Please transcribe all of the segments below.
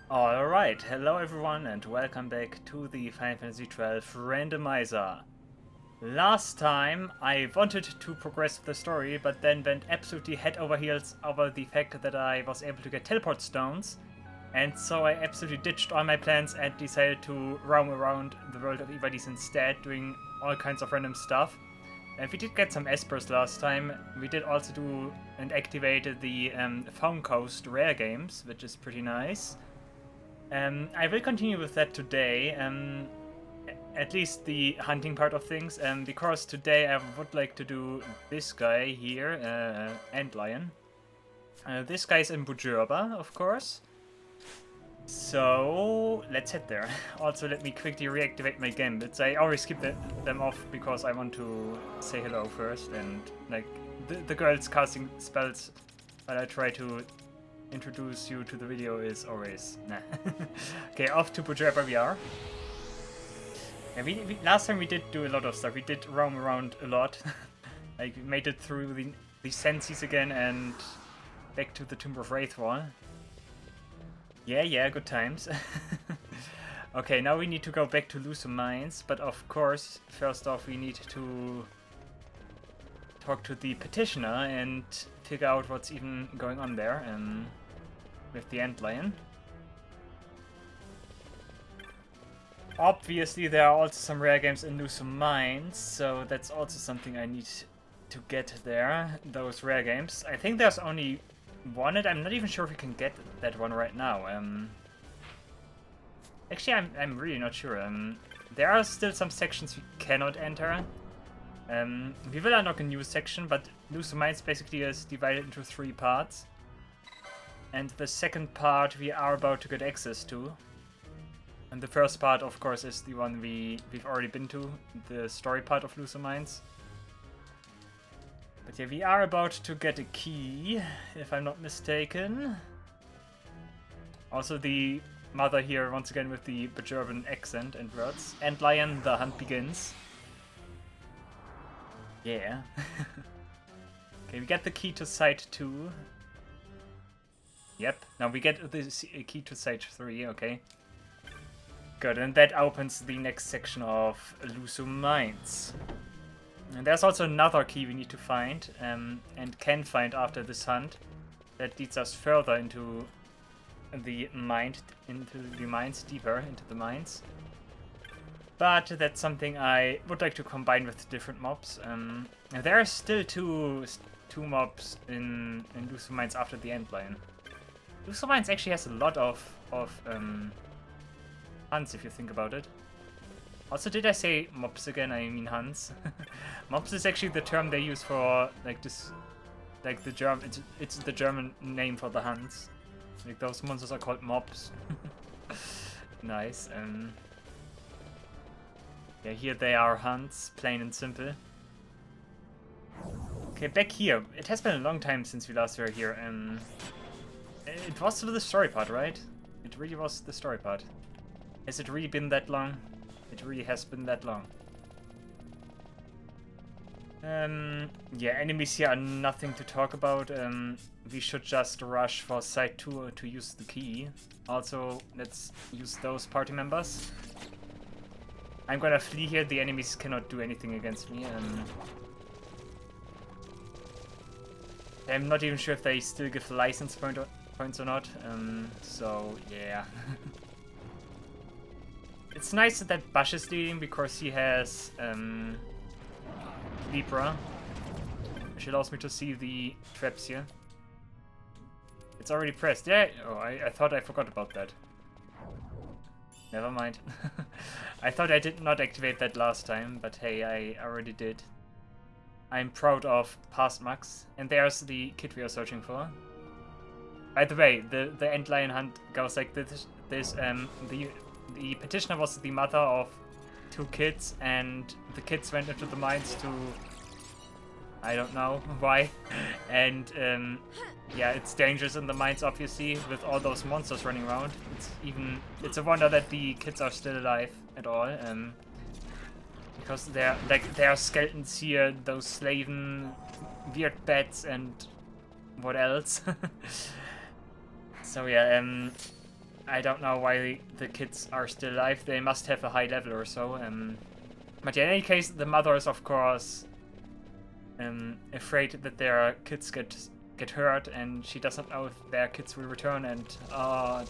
Alright, hello everyone and welcome back to the Final Fantasy XII Randomizer. Last time I wanted to progress the story, but then went absolutely head over heels over the fact that I was able to get teleport stones, and so I absolutely ditched all my plans and decided to roam around the world of Ivadis instead, doing all kinds of random stuff. And we did get some espers last time. We did also do and activate the Foam Coast rare games, which is pretty nice. I will continue with that today, at least the hunting part of things, because today I would like to do this guy here, Antlion. This guy is in Bujurba, of course. So let's head there. Also, let me quickly reactivate my gambits. I always keep them off because I want to say hello first, and like the girls casting spells while I try to introduce you to the video is always nah. Okay, off to Bujurba we are. And we last time we did do a lot of stuff. We did roam around a lot. Like we made it through the Senses again and back to the Tomb of Wraithwall. Yeah, good times. Okay, now we need to go back to Lhusu Mines, but of course, first off we need to talk to the petitioner and figure out what's even going on there with the Antlion. Obviously there are also some rare games in Lhusu Mines, so that's also something I need to get there, those rare games. I think there's only one, and I'm not even sure if we can get that one right now. Actually, I'm really not sure. There are still some sections we cannot enter. We will unlock a new section, but Lhusu Mines basically is divided into 3 parts. And the second part we are about to get access to. And the first part, of course, is the one we've already been to, the story part of Lhusu Mines. But yeah, we are about to get a key, if I'm not mistaken. Also the mother here, once again with the Bajoran accent and words. Antlion, the hunt begins. Yeah. Okay, we get the key to Site 2. Yep, now we get the key to Site 3, okay. Good, and that opens the next section of Lhusu Mines. And there's also another key we need to find, and can find after this hunt, that leads us further into the mines, deeper into the mines. But that's something I would like to combine with different mobs. There are still two mobs in Lhusu Mines after the Antlion. Lhusu Mines actually has a lot of hunts, if you think about it. Also, did I say mobs again? I mean hunts. Mobs is actually the term they use for like this, like the German. It's the German name for the hunts. Like those monsters are called mobs. Nice. Yeah, here they are hunts, plain and simple. Okay, back here. It has been a long time since we last were here. It was the story part, right? It really was the story part. Has it really been that long? It really has been that long. Yeah, enemies here are nothing to talk about. We should just rush for Site 2 to use the key. Also, let's use those party members. I'm gonna flee here, the enemies cannot do anything against me. I'm not even sure if they still give license points or not, so yeah. It's nice that Bash is leading because he has Libra, which allows me to see the traps here. It's already pressed. Yeah. Oh, I thought I forgot about that. Never mind. I thought I did not activate that last time, but hey, I already did. I'm proud of past max. And there's the kid we are searching for. By the way, the Antlion hunt goes like this. The petitioner was the mother of 2 kids, and the kids went into the mines to... I don't know why. And yeah, it's dangerous in the mines, obviously, with all those monsters running around. It's a wonder that the kids are still alive at all. Because there are skeletons here, those Xeavin, weird bats, and what else? So yeah, I don't know why the kids are still alive. They must have a high level or so. But yeah, in any case, the mother is of course afraid that their kids get hurt, and she doesn't know if their kids will return. And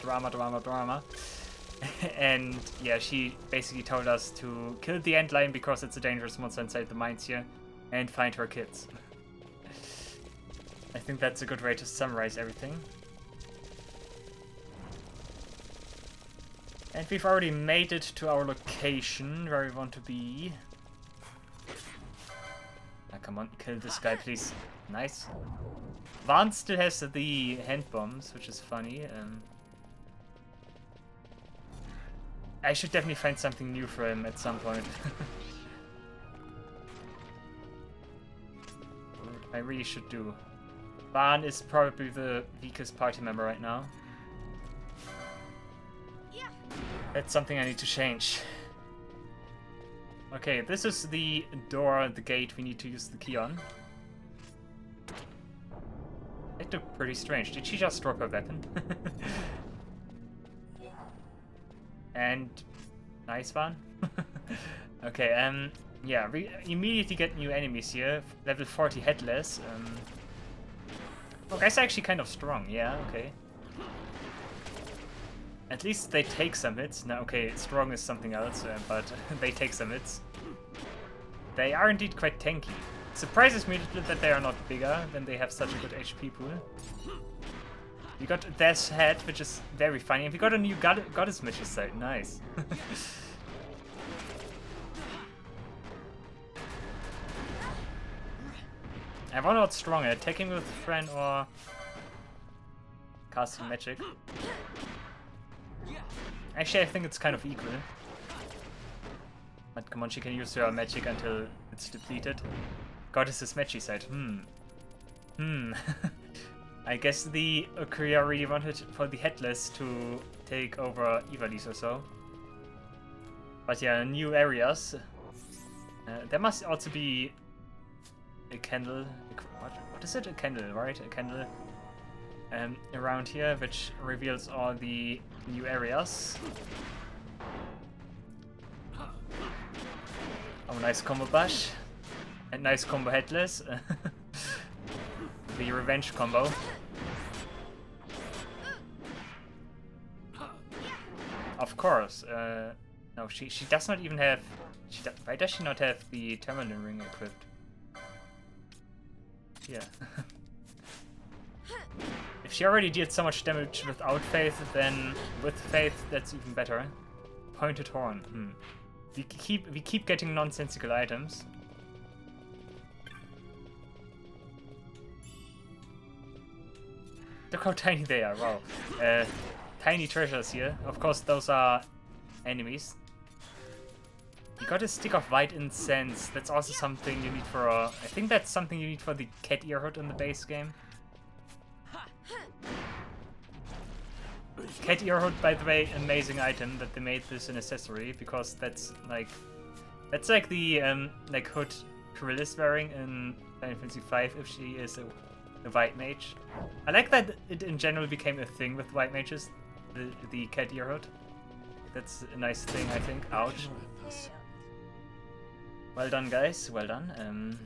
drama. And yeah, she basically told us to kill the Antlion because it's a dangerous monster inside the mines here, and find her kids. I think that's a good way to summarize everything. And we've already made it to our location where we want to be. Ah, come on, kill this guy, please. Nice. Vaughn still has the hand bombs, which is funny. I should definitely find something new for him at some point. I really should do. Vaughn is probably the weakest party member right now. That's something I need to change. Okay, this is the door, the gate we need to use the key on. It looked pretty strange. Did she just drop her weapon? And nice one. Okay, yeah, we immediately get new enemies here. Level 40 headless. Oh, guys are actually kind of strong. Yeah, okay. At least they take some hits. Now, okay, strong is something else, but they take some hits. They are indeed quite tanky. It surprises me that they are not bigger, when they have such a good HP pool. We got Death's Head, which is very funny, and we got a new Goddess Mage's site. Nice. I wonder what's stronger, attacking with a friend or casting magic. Actually, I think it's kind of equal. But come on, she can use her magic until it's depleted. Goddess's Magic side. I guess the Korea really wanted for the Headless to take over Ivalice or so. But yeah, new areas. There must also be a candle. What is it? A candle, right? A candle around here, which reveals all the new areas. Oh, nice combo bash. And nice combo headless. The revenge combo. Of course. No, she does not even have... why does she not have the Terminal Ring equipped? Yeah. If she already did so much damage without Faith, then with Faith, that's even better. Pointed Horn. We keep getting nonsensical items. Look how tiny they are, wow. Tiny treasures here. Of course, those are enemies. You got a stick of white incense. That's also something you need for I think that's something you need for the cat ear hood in the base game. Cat ear hood, by the way, amazing item that they made this an accessory, because that's like the like hood Krill is wearing in Final Fantasy V if she is a white mage. I like that it in general became a thing with white mages, the cat ear hood. That's a nice thing, I think. Ouch. Well done, guys. Well done.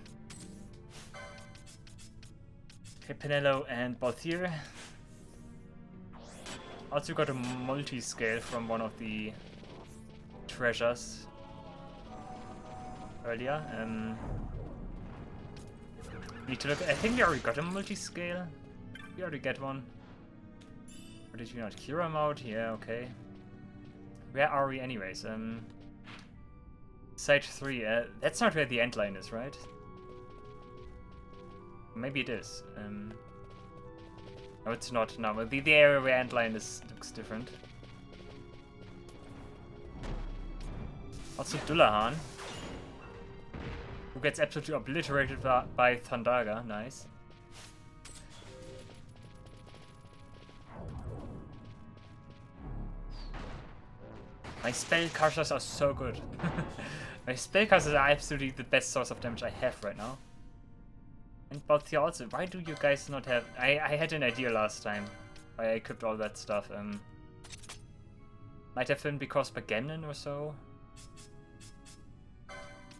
Okay, Penelo and Balthier. Also got a multi-scale from one of the treasures earlier. Need to look. I think we already got a multi-scale. We already get one. Or did we not? Hero mode? Yeah, okay. Where are we anyways? Site 3. That's not where the Antlion is, right? Maybe it is. No, it's not. No, but the area where Antlion is looks different. Also Dullahan, who gets absolutely obliterated by Thundaga. Nice. My spellcasters are so good. My spellcasters are absolutely the best source of damage I have right now. And Balthier also, why do you guys not have... I had an idea last time. I equipped all that stuff. Might have been because by Ganon or so.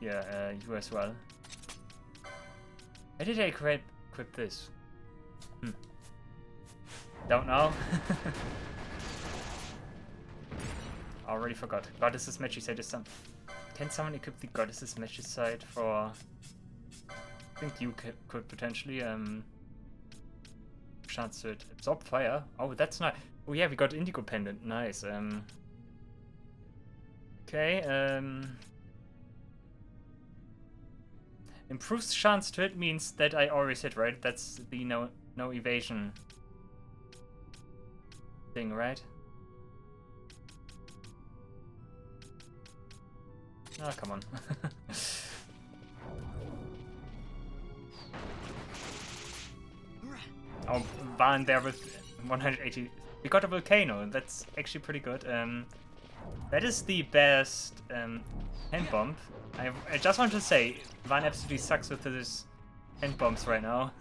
Yeah, you as well. Why did I equip this? Don't know. Already forgot. Goddess's Magicite is some. Can someone equip the Goddess's Magicite for? I think you could potentially chance to absorb fire. Oh, that's nice. Oh yeah, we got Indigo Pendant. Nice. Okay. Improves chance to hit means that I always hit, right? That's the no evasion thing, right? Oh, come on. Oh, Van there with 180. We got a volcano. That's actually pretty good. That is the best hand bomb. I just want to say, Van absolutely sucks with his hand bombs right now.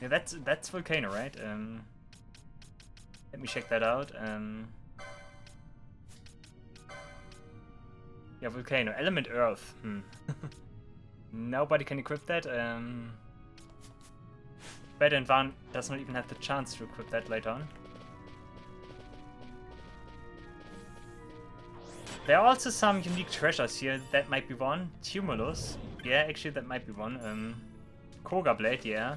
Yeah, that's volcano, right? Let me check that out. Yeah, volcano. Element Earth. Nobody can equip that. Bad and Van does not even have the chance to equip that later on. There are also some unique treasures here. That might be one. Tumulus. Yeah, actually that might be one. Koga Blade, yeah.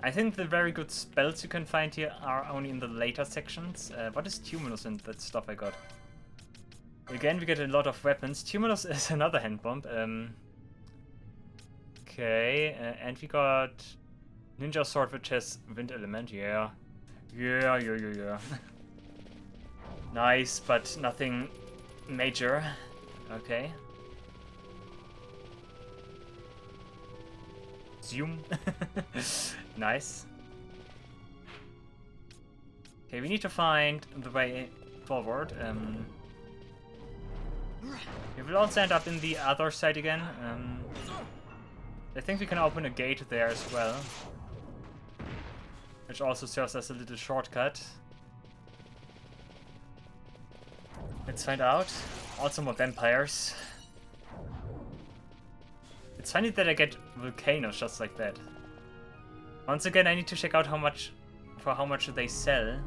I think the very good spells you can find here are only in the later sections. What is Tumulus and that stuff I got? Again, we get a lot of weapons. Tumulus is another hand bomb. Okay, and we got Ninja Sword which has Wind Element, yeah. Yeah. Nice, but nothing major. Okay. Zoom. Nice. Okay, we need to find the way forward. We will also end up in the other side again. I think we can open a gate there as well, which also serves as a little shortcut. Let's find out. Also more vampires. It's funny that I get volcanoes just like that. Once again, I need to check out how much they sell.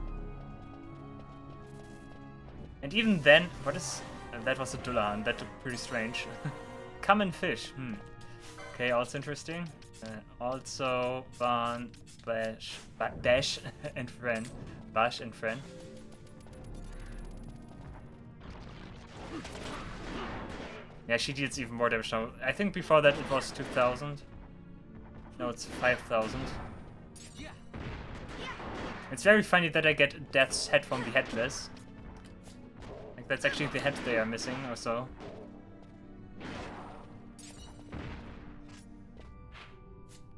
And even then, what is... that was a Dullahan, that looked pretty strange. Common fish, Okay, also interesting. Also, Ban, Bash, and Friend. Bash and Friend. Yeah, she deals even more damage now. I think before that it was 2,000. No, it's 5,000. It's very funny that I get Death's head from the headless. Like, that's actually the head they are missing or so.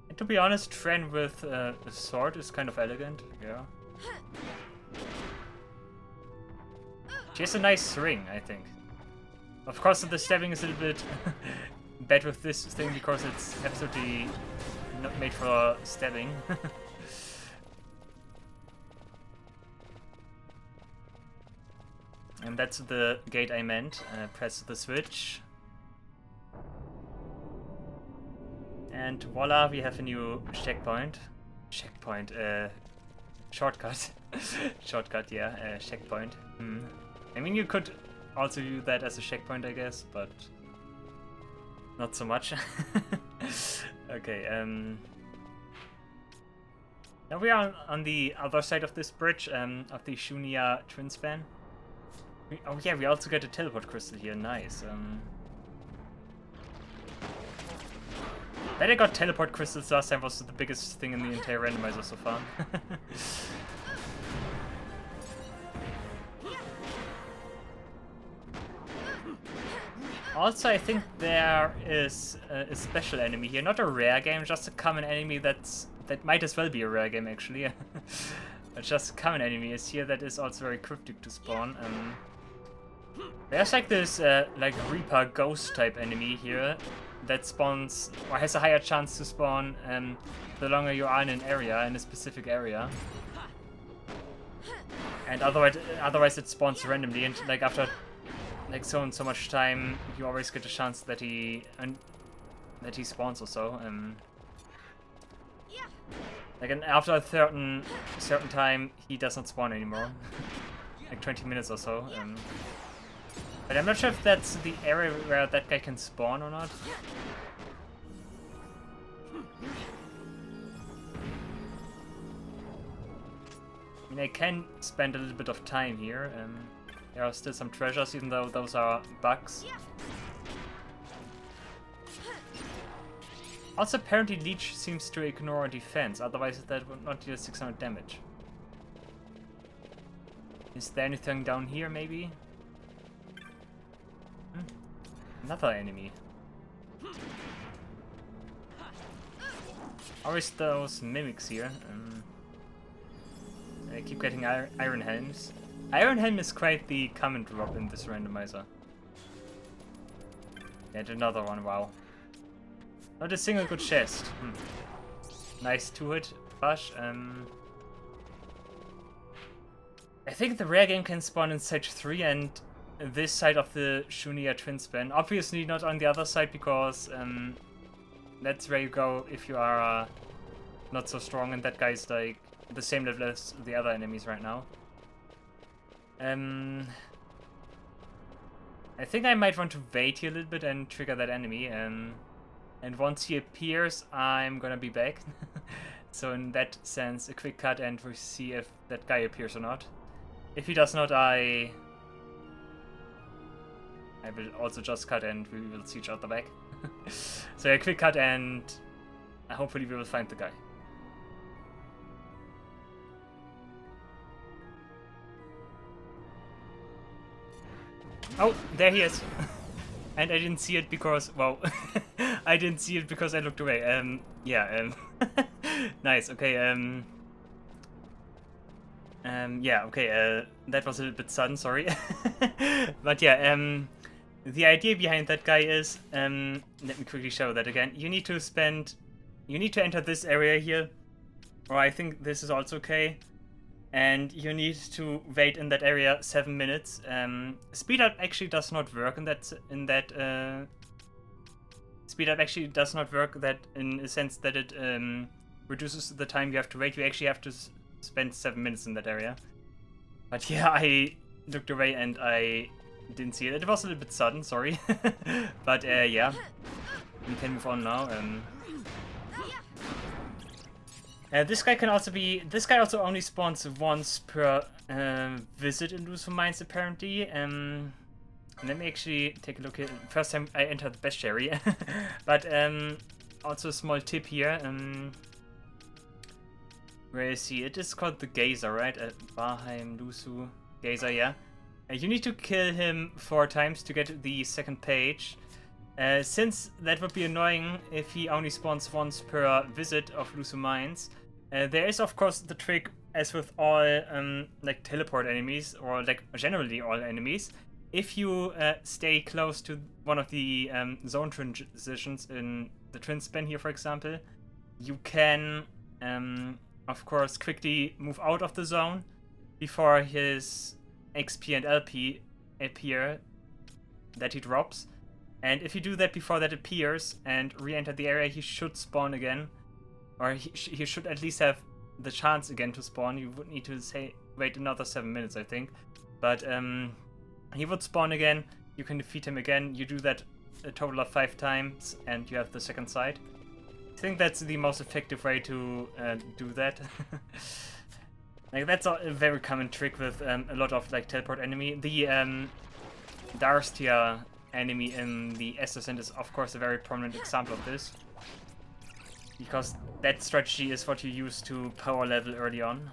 And to be honest, Fren with a sword is kind of elegant, yeah. She has a nice ring, I think. Of course, the stabbing is a little bit bad with this thing because it's absolutely not made for stabbing. And that's the gate I meant. Press the switch. And voila, we have a new checkpoint. Shortcut. Shortcut, yeah, checkpoint. I mean, you could also view that as a checkpoint, I guess, but not so much. Okay, now we are on the other side of this bridge, of the Shunya twin span. Oh yeah, we also get a teleport crystal here, nice. That I got teleport crystals last time was the biggest thing in the entire randomizer so far. Also, I think there is a special enemy here, not a rare game, just a common enemy that might as well be a rare game actually. Just a common enemy is here that is also very cryptic to spawn. There's like this like Reaper ghost type enemy here that spawns or has a higher chance to spawn the longer you are in an area, in a specific area. And otherwise it spawns randomly, and like after like so much time, you always get a chance that he spawns or so. Like and after a certain time, he does not spawn anymore. Like 20 minutes or so. But I'm not sure if that's the area where that guy can spawn or not. I mean, I can spend a little bit of time here. There are still some treasures, even though those are bugs. Also, apparently Leech seems to ignore defense, otherwise that would not deal 600 damage. Is there anything down here, maybe? Another enemy. Always those mimics here. I keep getting Iron Helms. Iron Helm is quite the common drop in this randomizer. Yet another one, wow. Not a single good chest. Nice 2-hit push. I think the rare game can spawn in stage 3 and this side of the Shunia twin span. Obviously not on the other side because that's where you go if you are not so strong, and that guy's like the same level as the other enemies right now. I think I might want to wait here a little bit and trigger that enemy. And once he appears, I'm gonna be back. So in that sense, a quick cut and we see if that guy appears or not. If he does not, I will also just cut and we will see each other back. So a quick cut and hopefully we will find the guy. Oh, there he is. And I didn't see it because, well, I didn't see it because I looked away. Yeah, nice, okay, yeah, okay, that was a little bit sudden, sorry. But yeah, the idea behind that guy is, let me quickly show that again. You need to enter this area here, or I think this is also okay. And you need to wait in that area 7 minutes. Speed up actually does not work speed up actually does not work that in a sense that it reduces the time you have to wait. You actually have to spend 7 minutes in that area. But yeah, I looked away and I didn't see it. It was a little bit sudden, sorry. But yeah, we can move on now. This guy can also be. This guy also only spawns once per visit in Lhusu Mines, apparently. Let me actually take a look at. First time I entered the best area, but also a small tip here. Where is he? It is called the Gazer, right? Barheim, Lhusu, Gazer, yeah. You need to kill him 4 times to get the second page. Since that would be annoying if he only spawns once per visit of Lhusu Mines, there is of course the trick, as with all like teleport enemies, or like generally all enemies. If you stay close to one of the zone transitions in the twin span here, for example, you can of course quickly move out of the zone before his XP and LP appear that he drops. And if you do that before that appears and re-enter the area, he should spawn again. Or he should at least have the chance again to spawn. You would need to wait another 7 minutes, I think. But he would spawn again, you can defeat him again. You do that a total of 5 times and you have the second sight. I think that's the most effective way to do that. Like that's a very common trick with a lot of like teleport enemy. The Darstia enemy in the Assassin is of course a very prominent example of this, because that strategy is what you use to power level early on.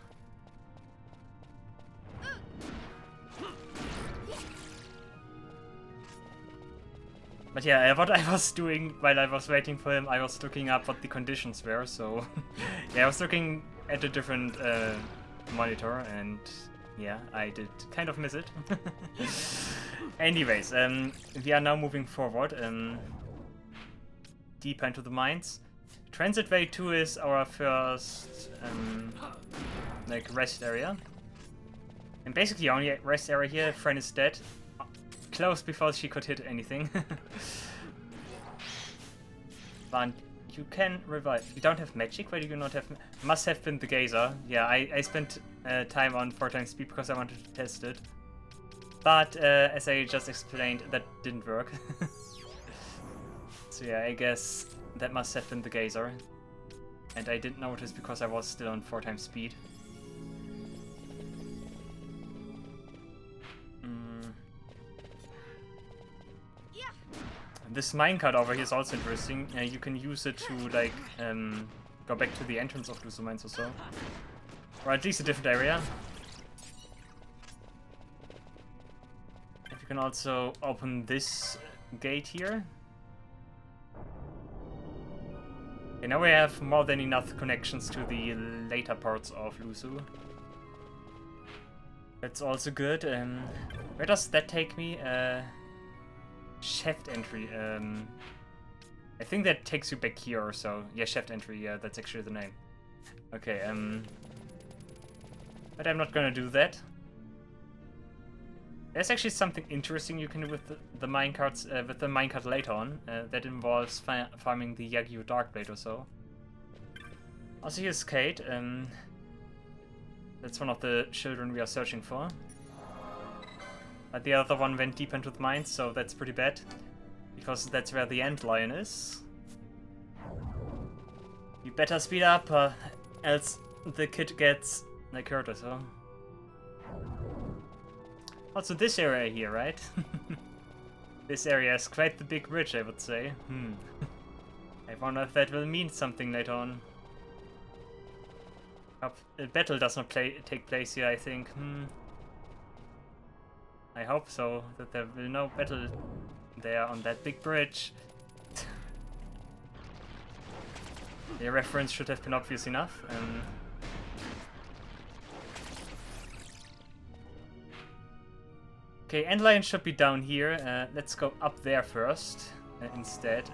But yeah, what I was doing while I was waiting for him, I was looking up what the conditions were, so yeah, I was looking at a different monitor, and yeah, I did kind of miss it. Anyways, we are now moving forward, deeper into the mines. Transitway 2 is our first like rest area. And basically only rest area here, friend is dead. Close before she could hit anything. But you can revive. You don't have magic, why do you not have... Must have been the Gazer. Yeah, I spent time on 4x speed because I wanted to test it. But as I just explained, that didn't work. So yeah, I guess that must have been the Gazer. And I didn't notice because I was still on 4x speed. This minecart over here is also interesting. You can use it to like go back to the entrance of Lhusu mines or so. Or at least a different area. And you can also open this gate here. Okay, now we have more than enough connections to the later parts of Lhusu. That's also good. Where does that take me? Shaft entry. I think that takes you back here or so. Yeah, shaft entry. Yeah, that's actually the name. Okay. But I'm not gonna do that. There's actually something interesting you can do with the minecarts, with the minecart later on. That involves farming the Yagyu Darkblade or so. Also, here's Kate. That's one of the children we are searching for. But the other one went deep into the mines, so that's pretty bad. Because that's where the Antlion is. You better speed up, else the kid gets like hurt or so. Also this area here, right? This area is quite the big bridge, I would say. I wonder if that will mean something later on. A battle does not take place here, I think. I hope so, that there will no battle there on that big bridge. The reference should have been obvious enough. Okay, Antlion should be down here. Let's go up there first instead.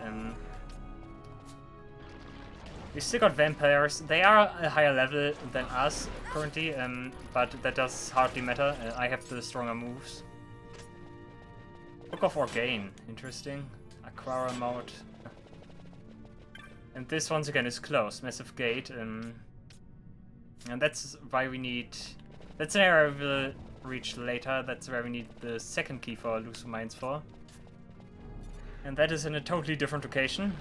We still got vampires. They are a higher level than us currently, but that does hardly matter. I have the stronger moves. Book of Organe, interesting. Aquara mode. And this once again is closed. Massive gate. And that's why we need... That's an area we'll reach later. That's where we need the second key for Lhusu mines for. And that is in a totally different location.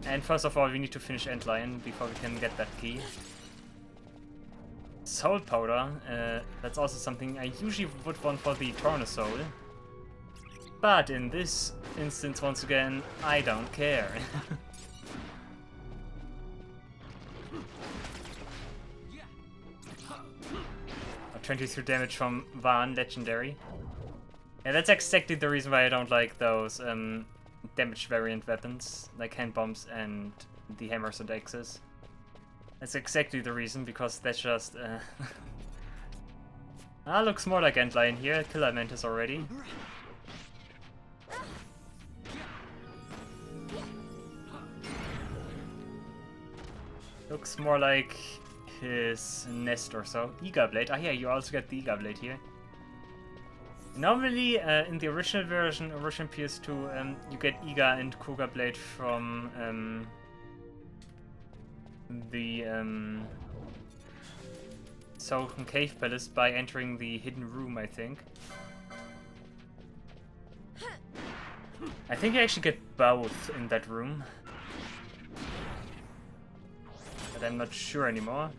And first of all, we need to finish Antlion before we can get that key. Soul powder, that's also something I usually would want for the Torna Soul. But in this instance, once again, I don't care. 23 damage from Van, legendary. Yeah, that's exactly the reason why I don't like those damage variant weapons, like hand bombs and the hammers and axes. That's exactly the reason, because that's just... looks more like Antlion here. Killer Mantis already. Looks more like his nest or so. Eager Blade. Ah yeah, you also get the Eager Blade here. Normally, in the original version, original PS2, you get Eager and Cougar Blade from the Southern Cave Palace by entering the hidden room, I think. I think you actually get both in that room. But I'm not sure anymore.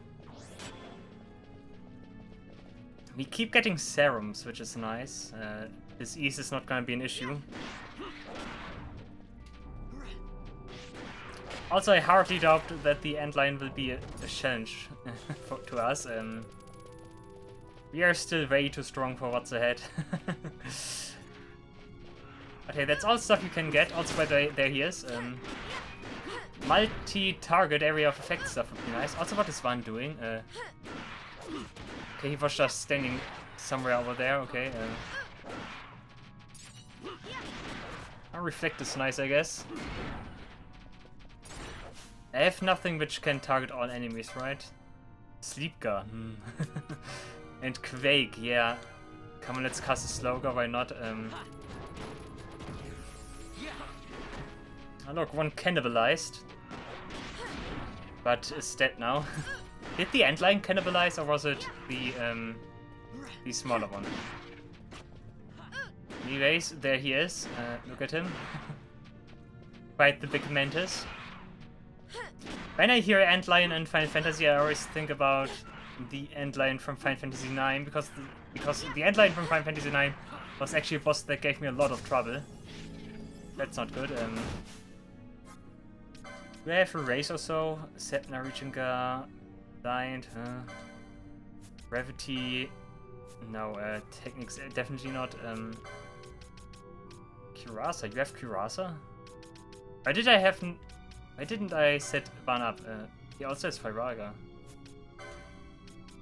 We keep getting serums, which is nice. His ease is not gonna be an issue. Also, I hardly doubt that the Antlion will be a challenge to us. We are still way too strong for what's ahead. Okay, that's all stuff you can get. Also, there he is. Multi-target area of effect stuff would be nice. Also, what is Van doing? Okay, he was just standing somewhere over there. Okay. Reflect is nice, I guess. I have nothing which can target all enemies, right? Sleepgar. And Quake, yeah. Come on, let's cast a Slowgar, why not? Oh look, one cannibalized. But is dead now. Did the Antlion cannibalize, or was it the smaller one? Anyways, there he is. Look at him. Quite the big mantis. When I hear Antlion and Final Fantasy, I always think about the Antlion from Final Fantasy IX, because the Antlion from Final Fantasy IX was actually a boss that gave me a lot of trouble. That's not good. Do I have a race or so? Sepna, Richinga, Blind, Gravity. No, Techniques, definitely not. Kurasa, you have Kurasa? Why didn't I set one up? He also has Fairaga.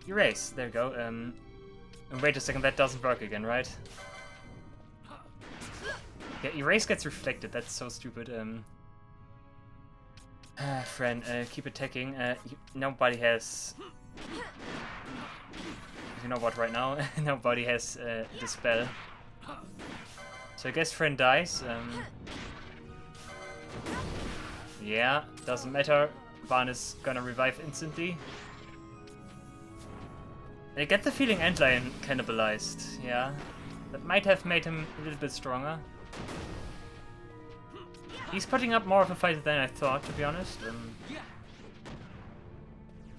Erase, there we go. And wait a second, that doesn't work again, right? Yeah, Erase gets reflected, that's so stupid. Friend, keep attacking. Nobody has... You know what, right now? Nobody has the spell. So I guess friend dies. Yeah, doesn't matter. Van is gonna revive instantly. I get the feeling Antlion cannibalized, yeah. That might have made him a little bit stronger. He's putting up more of a fight than I thought, to be honest.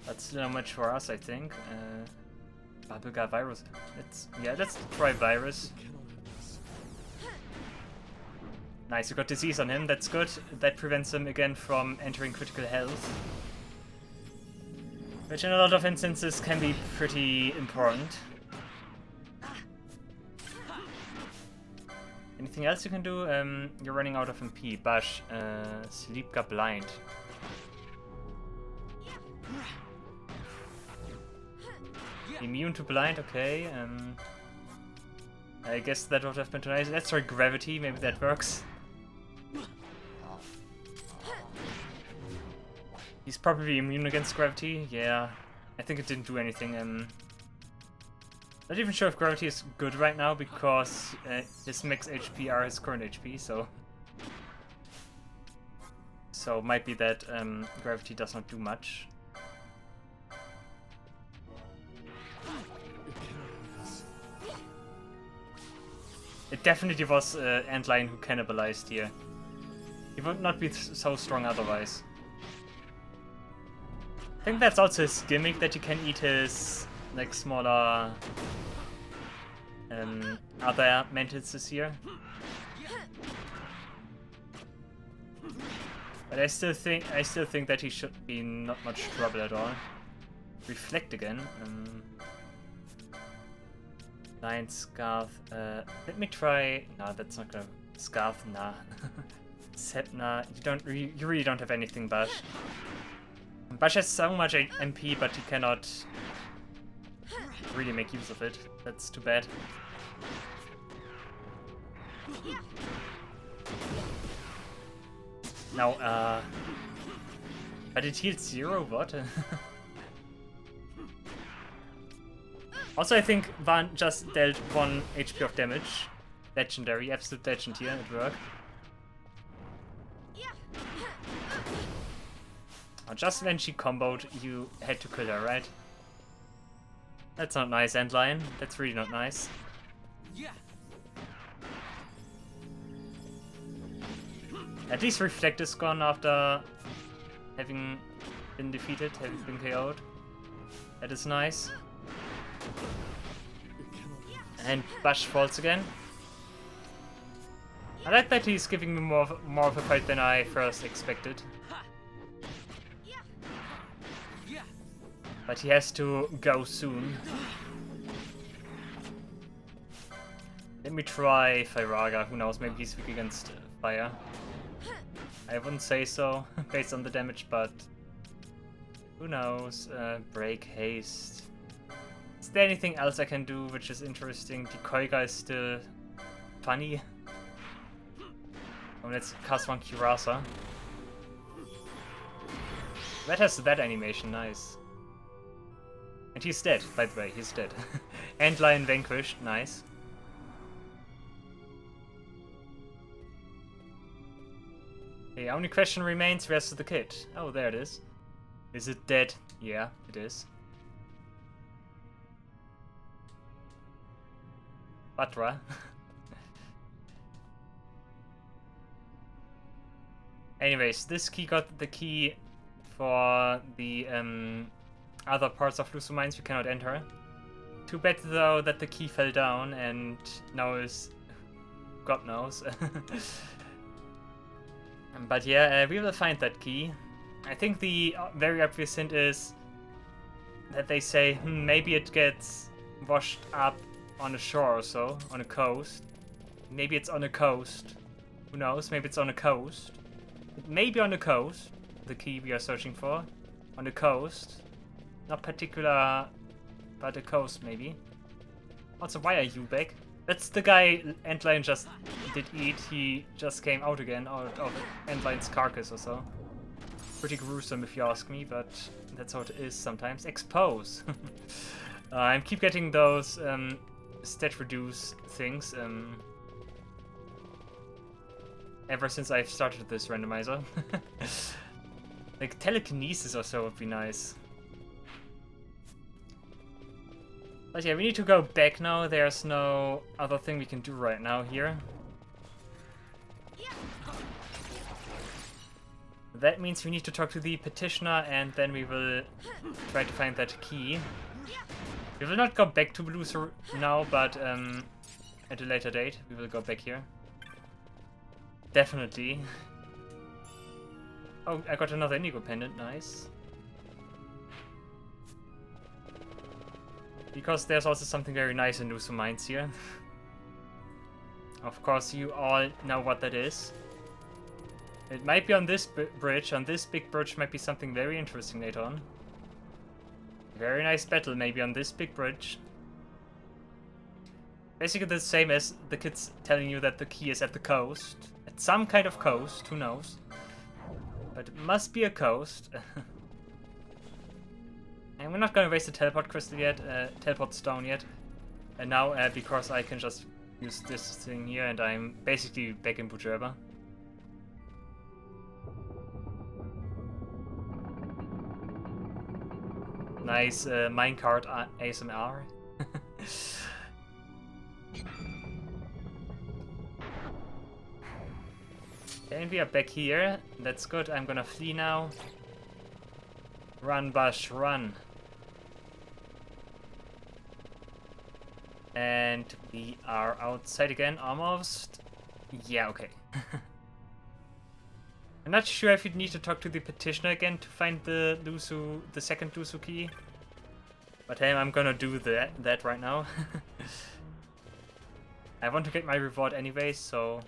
That's still not much for us, I think. Bubblegum Virus. Let's try Virus. Nice, you got disease on him, that's good. That prevents him again from entering critical health. Which in a lot of instances can be pretty important. Anything else you can do? You're running out of MP. Bash, Sleepgar Blind. Immune to blind, okay. I guess that would have been too nice. Let's try Gravity, maybe that works. He's probably immune against Gravity, yeah. I think it didn't do anything. Not even sure if Gravity is good right now, because his max HP are his current HP, so... So might be that Gravity does not do much. It definitely was Antlion who cannibalized here. He would not be so strong otherwise. I think that's also his gimmick, that you can eat his like smaller other mantises here. But I still think that he should be not much trouble at all. Reflect again. Nine Scarf. Let me try. No, that's not gonna. Scarf, nah. Sepna, you really don't have anything, Bash. Bash has so much MP, but he cannot really make use of it. That's too bad. Now, but it heals 0, what? Also, I think Van just dealt 1 HP of damage. Legendary, absolute legend here at work. Just when she comboed, you had to kill her, right? That's not nice, Antlion. That's really not nice. At least Reflect is gone after having been defeated, having been KO'd. That is nice. And Bash falls again. I like that he's giving me more of a fight than I first expected. But he has to go soon. Let me try Fairaga. Who knows, maybe he's weak against fire. I wouldn't say so, based on the damage, but... Who knows? Break, haste... Is there anything else I can do which is interesting? Decoy guy is still funny. Oh, let's cast one Kurasa. That has that animation, nice. And he's dead, by the way, he's dead. Antlion vanquished, nice. The only question remains, where's the kid? Oh, there it is. Is it dead? Yeah, it is. Batra. Anyways, this key got the key for the other parts of Lhusu mines we cannot enter. Too bad though that the key fell down and now is God knows. But yeah, we will find that key. I think the very obvious hint is that they say maybe it gets washed up on a shore or so, on a coast. Maybe it's on a coast. Who knows? Maybe it's on a coast. Maybe on the coast, the key we are searching for. On the coast. Not particular, but the coast maybe. Also, why are you back? That's the guy Antlion just did eat. He just came out again out of Antlion's carcass or so. Pretty gruesome if you ask me, but that's how it is sometimes. Expose! I keep getting those stat reduce things ever since I've started this randomizer. Like telekinesis or so would be nice. But yeah, we need to go back now. There's no other thing we can do right now here. That means we need to talk to the petitioner and then we will try to find that key. We will not go back to Lhusu now, but at a later date we will go back here. Definitely. Oh, I got another Indigo pendant, nice. Because there's also something very nice in Lhusu mines here. Of course, you all know what that is. It might be on this bridge. On this big bridge might be something very interesting later on. Very nice battle maybe on this big bridge. Basically the same as the kids telling you that the key is at the coast. At some kind of coast, who knows. But it must be a coast. And we're not gonna waste the teleport crystal yet, teleport stone yet. And now, because I can just use this thing here and I'm basically back in Bujerba. Nice minecart ASMR. And we are back here. That's good. I'm gonna flee now. Run, Bush, run. And we are outside again, almost. Yeah, okay. I'm not sure if you'd need to talk to the petitioner again to find the Lhusu, the second Lhusu key. But hey, I'm gonna do that right now. I want to get my reward anyway, so...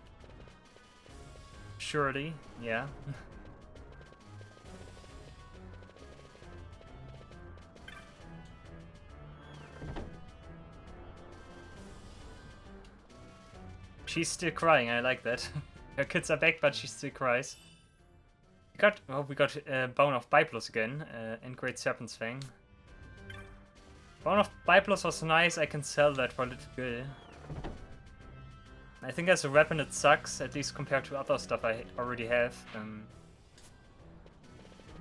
Surely, yeah. She's still crying, I like that. Her kids are back, but she still cries. We got Bone of Byblos again, and Great Serpent's Fang. Bone of Byblos was nice, I can sell that for a little bit. I think as a weapon it sucks, at least compared to other stuff I already have.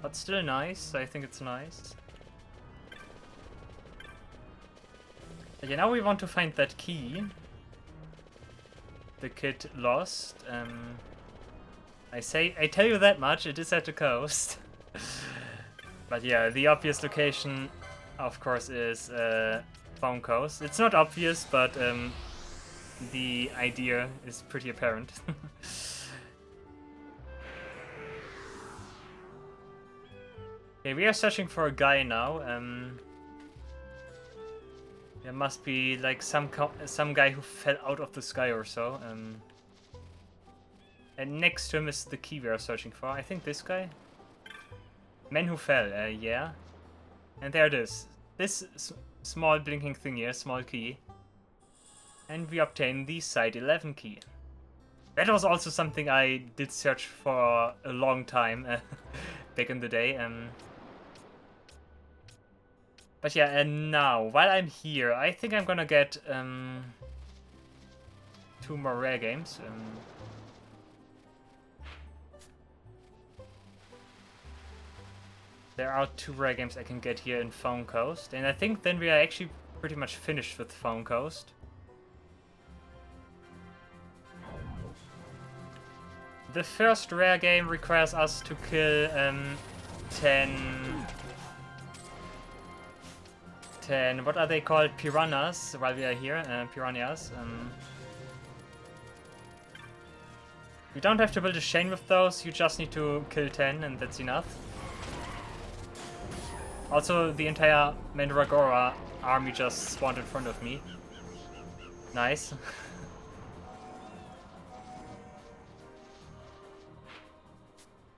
But still nice, I think it's nice. But yeah, now we want to find that key. The kid lost. I tell you that much, it is at the coast. But yeah, the obvious location, of course, is Phone Coast. It's not obvious, but the idea is pretty apparent. Okay, we are searching for a guy now. There must be like some guy who fell out of the sky or so. And next to him is the key we are searching for. I think this guy? Man who fell, yeah. And there it is. This small blinking thing here, small key. And we obtain the Site 11 key. That was also something I did search for a long time back in the day. But yeah, and now, while I'm here, I think I'm gonna get 2 more rare games. There are 2 rare games I can get here in Phone Coast, and I think then we are actually pretty much finished with Phone Coast. The first rare game requires us to kill 10, what are they called? Piranhas, while we are here, piranhas. You don't have to build a chain with those, you just need to kill 10 and that's enough. Also, the entire Mandragora army just spawned in front of me. Nice.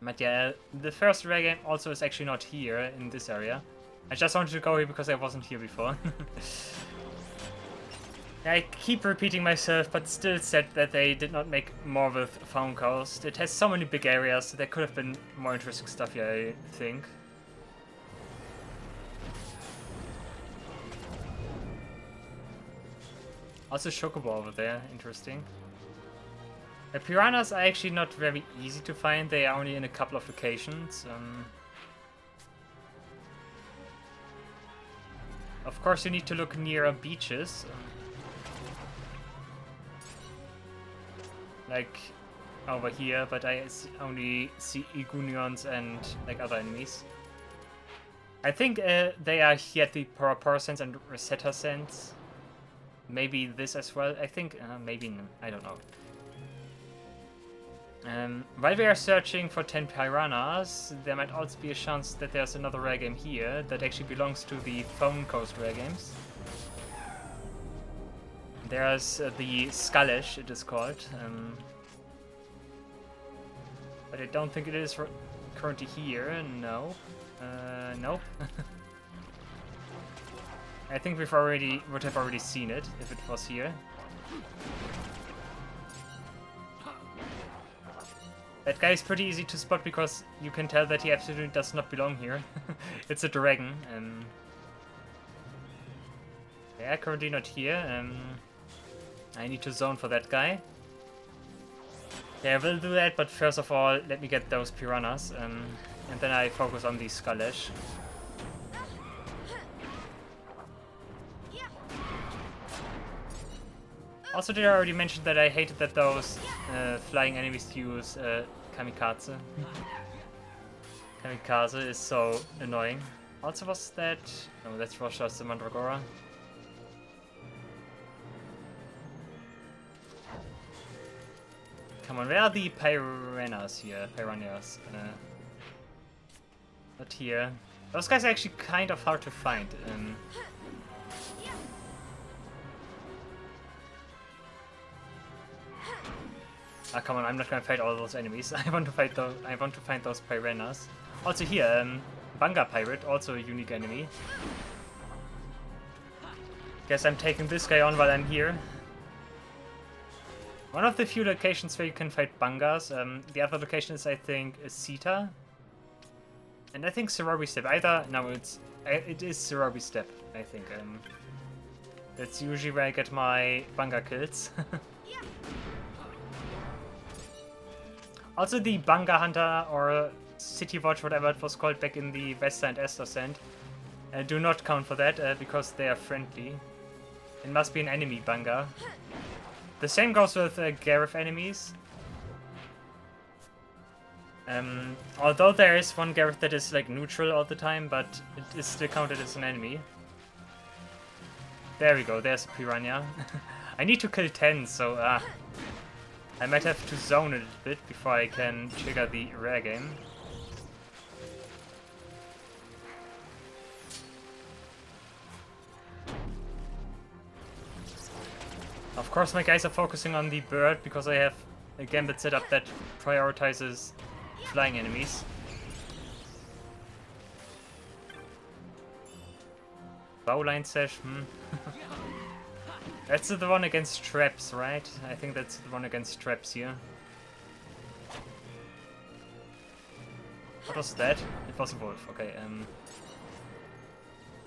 But yeah, the first rare game also is actually not here in this area. I just wanted to go here because I wasn't here before. I keep repeating myself, but still said that they did not make more with Phone Coast. It has so many big areas, there could have been more interesting stuff here, I think. Also Chocobo over there, interesting. The piranhas are actually not very easy to find, they are only in a couple of locations. Of course you need to look near beaches. Like over here, but I only see Igunions and like other enemies. I think they are here at the Parasense and Rosetta Sense. Maybe this as well. I think maybe I don't know. While we are searching for 10 piranhas, there might also be a chance that there's another rare game here that actually belongs to the Phone Coast rare games. There's the Skullish, it is called. But I don't think it is currently here, no. Nope. I think would have already seen it if it was here. That guy is pretty easy to spot because you can tell that he absolutely does not belong here. It's a dragon. Yeah, currently not here. I need to zone for that guy. Yeah, I will do that, but first of all, let me get those piranhas, and then I focus on the Skullish. Also, did I already mention that I hated that those flying enemies use Kamikaze? Kamikaze is so annoying. Also, was that... No, that was just the Mandragora. Come on, where are the piranhas here? Piranhas. Not here. Those guys are actually kind of hard to find. Ah, come on! I'm not gonna fight all those enemies. I want to fight those. I want to find those piranhas. Also here, Banga Pirate, also a unique enemy. Guess I'm taking this guy on while I'm here. One of the few locations where you can fight Bangas. The other location is, I think, Sita. And I think Sorobi Step. It is Sorobi Step, I think. That's usually where I get my Banga kills. Also the Banga Hunter or City Watch, whatever it was called back in the Vesta and Esther Sand, do not count for that because they are friendly. It must be an enemy Banga. The same goes with Gareth enemies. Although there is one Gareth that is like neutral all the time, but it is still counted as an enemy. There we go, there's a piranha. I need to kill 10, so I might have to zone it a bit before I can trigger the rare game. Of course my guys are focusing on the bird because I have a gambit set up that prioritizes flying enemies. Bowline Sash, That's the one against traps, right? I think that's the one against traps here. What was that? It was a wolf, okay.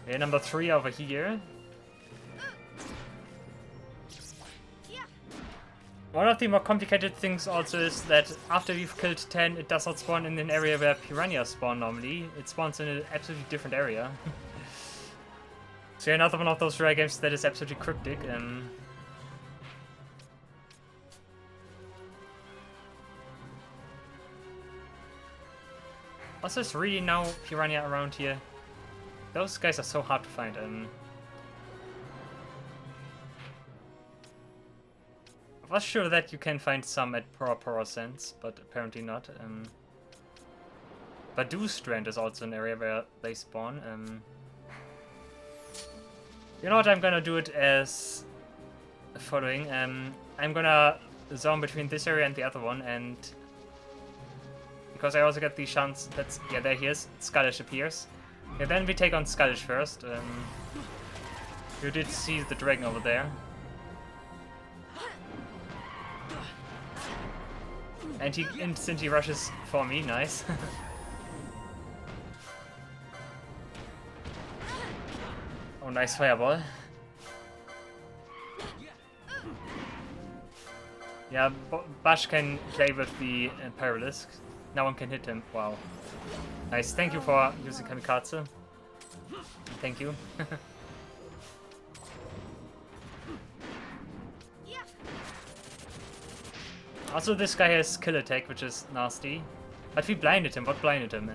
Okay, number 3 over here. One of the more complicated things also is that after we've killed 10, it does not spawn in an area where piranhas spawn normally. It spawns in an absolutely different area. So yeah, another one of those rare games that is absolutely cryptic. Also, there's really no piranha around here. Those guys are so hard to find. I was sure that you can find some at Pora Sense, but apparently not. Badu Strand is also an area where they spawn. You know what? I'm gonna do it as following. I'm gonna zone between this area and the other one, and because I also get the chance that there he is. Skullish appears. Yeah, then we take on Skullish first. You did see the dragon over there. And he instantly rushes for me, nice. Oh, nice fireball. Yeah, Bash can play with the Paralisk. No one can hit him, wow. Nice, thank you for using Kamikaze. Thank you. Also, this guy has kill attack, which is nasty. But we blinded him. What blinded him?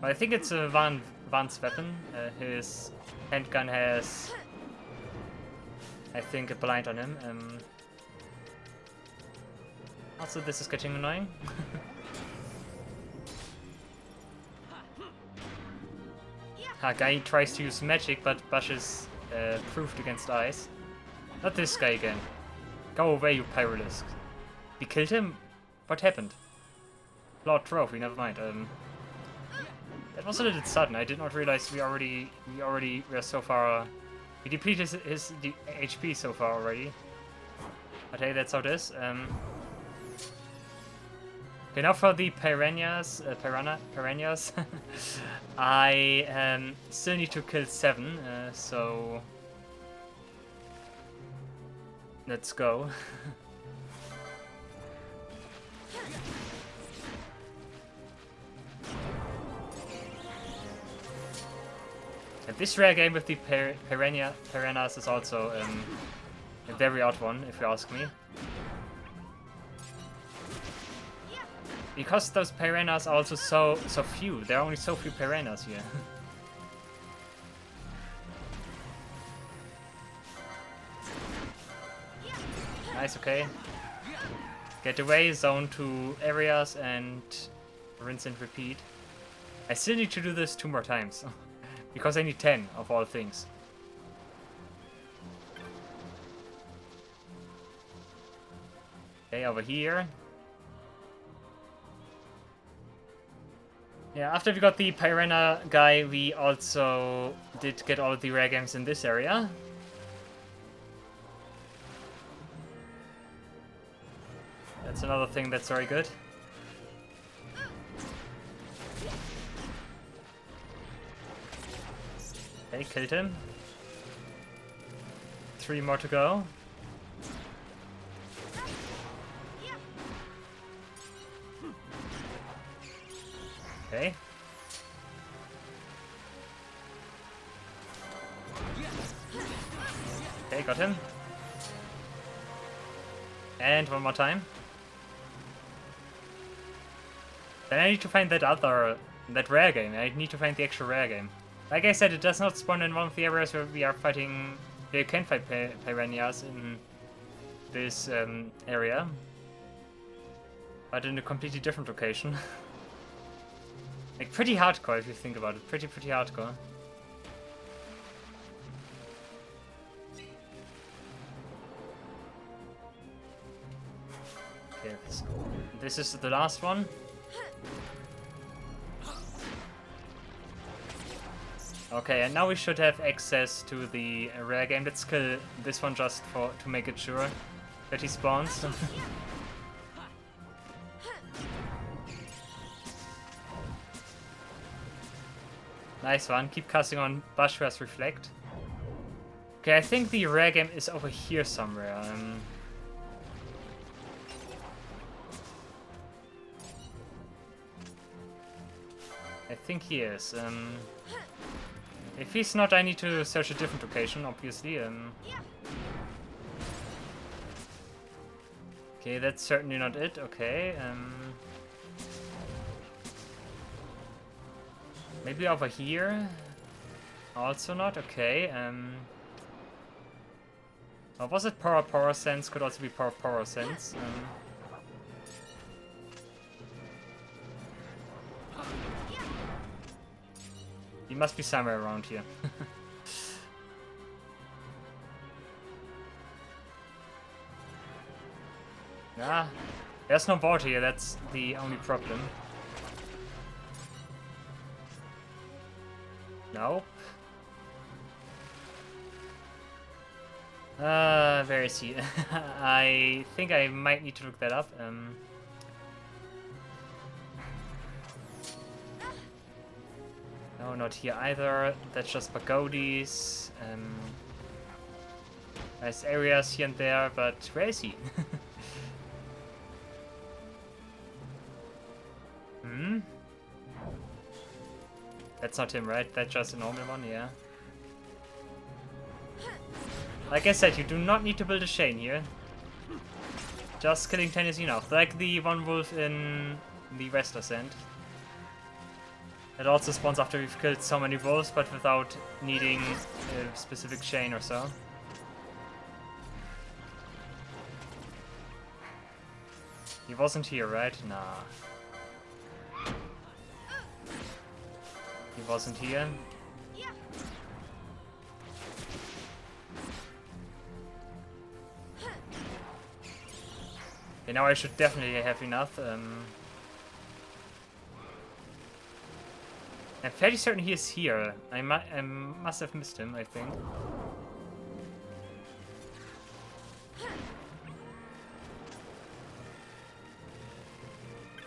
Well, I think it's a advanced weapon. His handgun has, I think, a blind on him. Also, this is getting annoying. Guy tries to use magic, but Bash is proofed against ice. Not this guy again. Go away, you Pyralisk. We killed him? What happened? Lord Trophy, never mind. That was a little sudden. I did not realize we already were so far. We depleted his HP so far already. But hey, that's how it is. Okay, now for the piranhas. Piranhas. I still need to kill 7. So. Let's go. And this rare game with the piranhas is also a very odd one, if you ask me. Because those piranhas are also so few. There are only so few piranhas here. Nice, okay. Get away, zone to areas, and rinse and repeat. I still need to do this 2 more times. Because I need 10 of all things. Okay, over here. Yeah, after we got the Piranha guy, we also did get all the rare games in this area. That's another thing that's very good. Okay, killed him. 3 more to go. Okay. Okay, got him. And one more time. Then I need to find that rare game. I need to find the actual rare game. Like I said, it does not spawn in one of the areas where we are fighting. You can fight piranhas in this area, but in a completely different location. Like pretty hardcore if you think about it. Pretty hardcore. Okay, this is the last one. Okay, and now we should have access to the rare game. Let's kill this one just to make it sure that he spawns. Nice one. Keep casting on Bashua's Reflect. Okay, I think the rare game is over here somewhere. I think he is. If he's not, I need to search a different location, obviously. Okay, that's certainly not it. Okay. Maybe over here. Also not. Okay. Was it Power Sense? Could also be Power Sense. He must be somewhere around here. Ah, there's no board here, that's the only problem. Nope. Where is he? I think I might need to look that up. No, not here either. That's just pagodas. Nice areas here and there, but where is he? That's not him, right? That's just a normal one, yeah. Like I said, you do not need to build a chain here. Just killing 10 is enough. Like the one wolf in the Westler's End. It also spawns after we've killed so many wolves, but without needing a specific chain or so. He wasn't here, right? Nah. He wasn't here. Okay, now I should definitely have enough. I'm fairly certain he is here. I must have missed him, I think.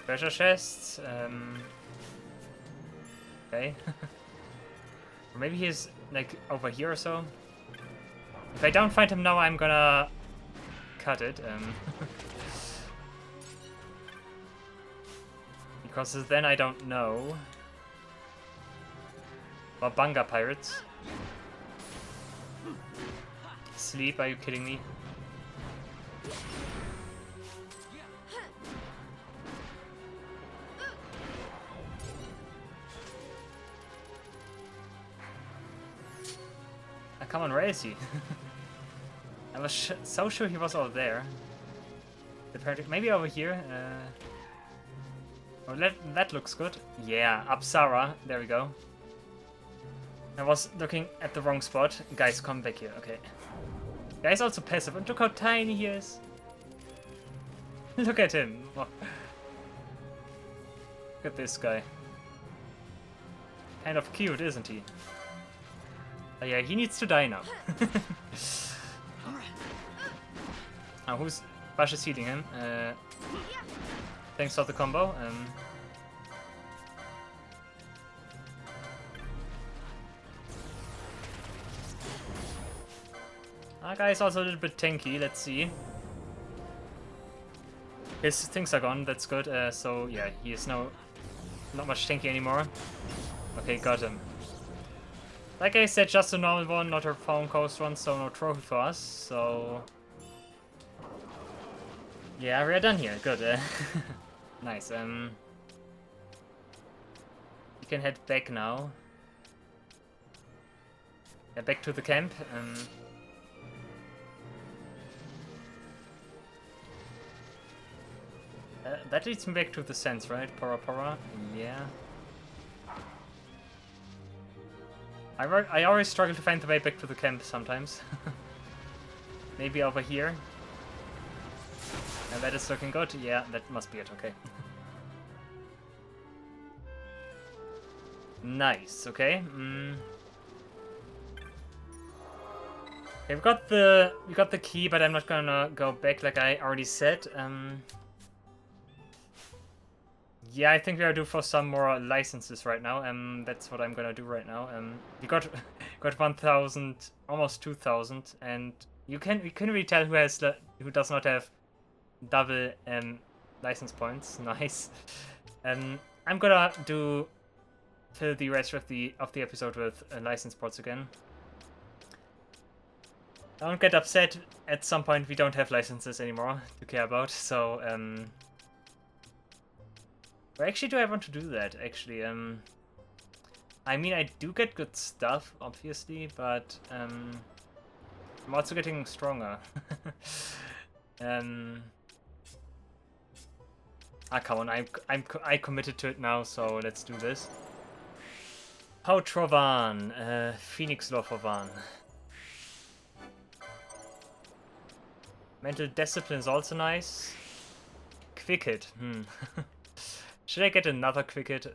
Treasure chests. Okay. Or maybe he's like over here or so. If I don't find him now, I'm gonna cut it. Because then I don't know. Banga pirates. Sleep, are you kidding me? Come on, where is he? I was so sure he was all there. Apparently, maybe over here. Oh, that looks good. Yeah, Apsara. There we go. I was looking at the wrong spot. Guys, come back here. Okay. Guy's also passive, and look how tiny he is. Look at him. Oh. Look at this guy. Kind of cute, isn't he? Oh yeah, he needs to die now. Oh, who's Bash is healing him? Thanks for the combo. Our guy is also a little bit tanky. Let's see. His things are gone. That's good. So yeah, he is now not much tanky anymore. Okay, got him. Like I said, just a normal one, not a Foam Coast one, so no trophy for us, so... Yeah, we're done here, good. Nice, we can head back now. Yeah, back to the camp. That leads me back to the sense, right? Pora. Yeah. I always struggle to find the way back to the camp sometimes. Maybe over here. And that is looking good. Yeah, that must be it. Okay. Nice. Okay. Okay, we got the key, but I'm not gonna go back like I already said. Yeah, I think we are due for some more licenses right now. That's what I'm gonna do right now. We got 1,000, almost 2,000, and we can really tell who does not have double license points. Nice. I'm gonna fill the rest of the episode with license ports again. Don't get upset. At some point, we don't have licenses anymore to care about. So or actually, do I want to do that? Actually, I mean, I do get good stuff, obviously, but I'm also getting stronger. Come on, I committed to it now, so let's do this. How Trovan, Phoenix Law for Van. Mental Discipline is also nice. Quick Hit, Should I get another Quick Hit?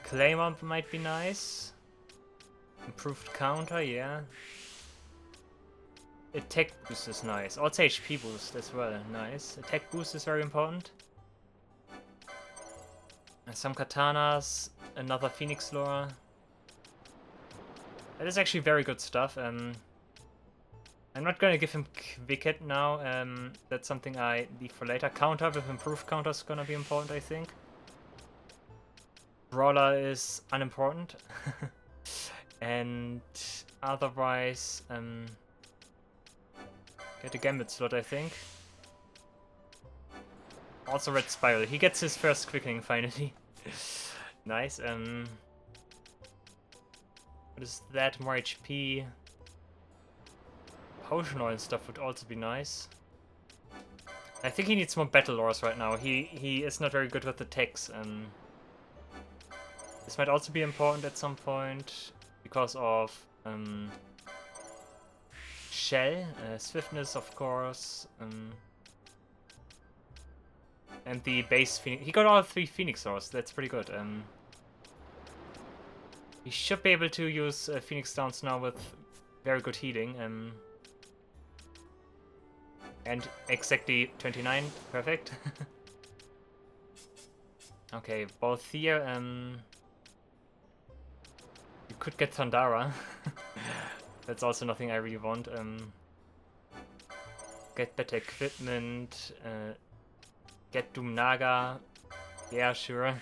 Claimer might be nice. Improved Counter, yeah. Attack Boost is nice. Also HP Boost as well, nice. Attack Boost is very important. Some Katanas, another Phoenix Lore. That is actually very good stuff. I'm not gonna give him Quick Hit now, that's something I leave for later. Counter with improved counter is gonna be important, I think. Brawler is unimportant. And otherwise, get a Gambit slot, I think. Also Red Spiral, he gets his first quickening finally. Nice, what is that? More HP. Potion oil stuff would also be nice. I think he needs more battle lores right now. He is not very good with attacks. This might also be important at some point because of Shell, swiftness, of course, and the base Phoenix. He got all 3 Phoenix lores. That's pretty good. He should be able to use Phoenix Downs now with very good healing. And exactly 29, perfect. Okay, both here, you could get Thundara. That's also nothing I really want. Get better equipment, get Doom Naga, yeah, sure.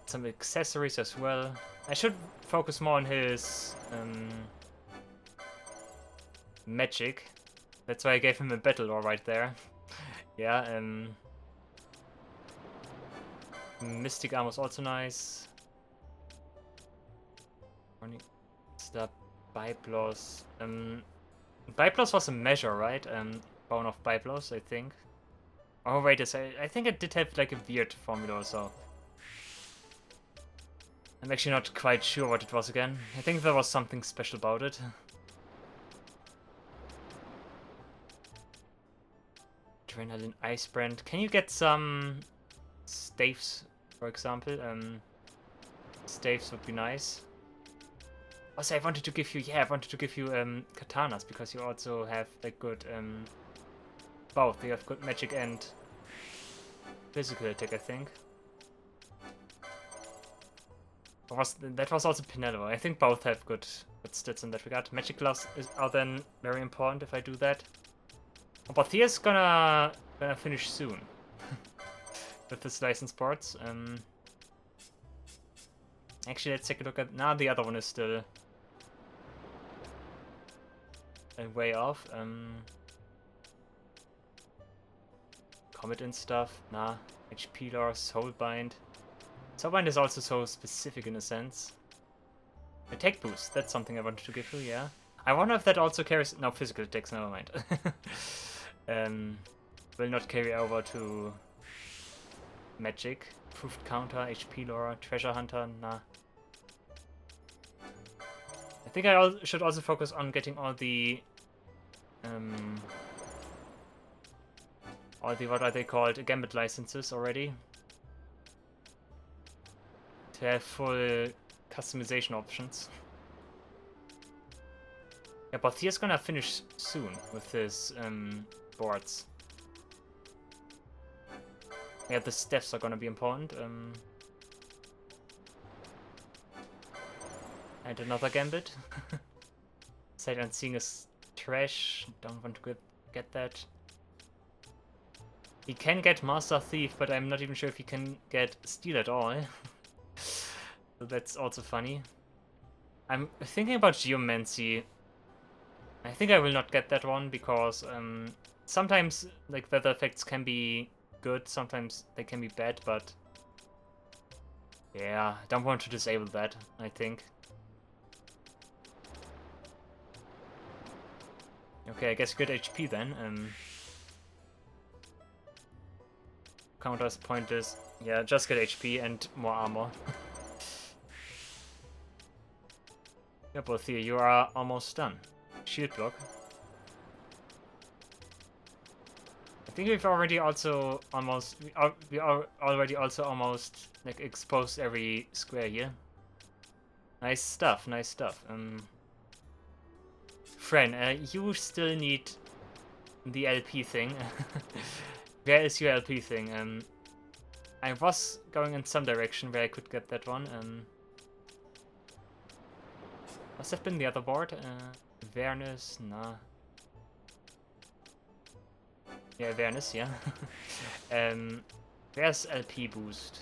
Some accessories as well. I should focus more on his magic. That's why I gave him a battle lore right there. Yeah, Mystic Armor is also nice. Stop Byblos. Byblos was a measure, right? Bone of Byblos, I think. Oh wait, I think it did have like a weird formula also. I'm actually not quite sure what it was again. I think there was something special about it. Adrenaline Ice Brand. Can you get some staves, for example? Staves would be nice. Also, I wanted to give you katanas because you also have like good both. You have good magic and physical attack, I think. That was also Pinello. I think both have good stats in that regard. Magic gloves are then very important if I do that. But here's gonna finish soon with his license ports. Actually, let's take a look at. Now the other one is still a way off. Comet and stuff. Nah. HP lore, Soulbind. Soulbind is also so specific in a sense. Attack boost. That's something I wanted to give you. Yeah. I wonder if that also carries. No, physical attacks. Never mind. Will not carry over to magic. Proved counter, HP lore, treasure hunter, nah. I think I should also focus on getting all the what are they called? Gambit licenses already. To have full customization options. Yeah, but he's gonna finish soon with his boards. Yeah, the steps are gonna be important. And another gambit. Sight Unseen is trash. Don't want to get that. He can get Master Thief, but I'm not even sure if he can get Steal at all. So that's also funny. I'm thinking about Geomancy. I think I will not get that one because sometimes like weather effects can be good, sometimes they can be bad, but yeah, I don't want to disable that, I think. Okay, I guess good HP then. Counters point is, yeah, just get HP and more armor. Yeah, both here, you are almost done. Shield block. I think we've already also almost, we are already also almost like exposed every square here. Nice stuff, nice stuff. Fran, you still need the LP thing. Where is your LP thing? I was going in some direction where I could get that one. Must have been the other board. Awareness, nah. Yeah, awareness, yeah. Where's LP boost?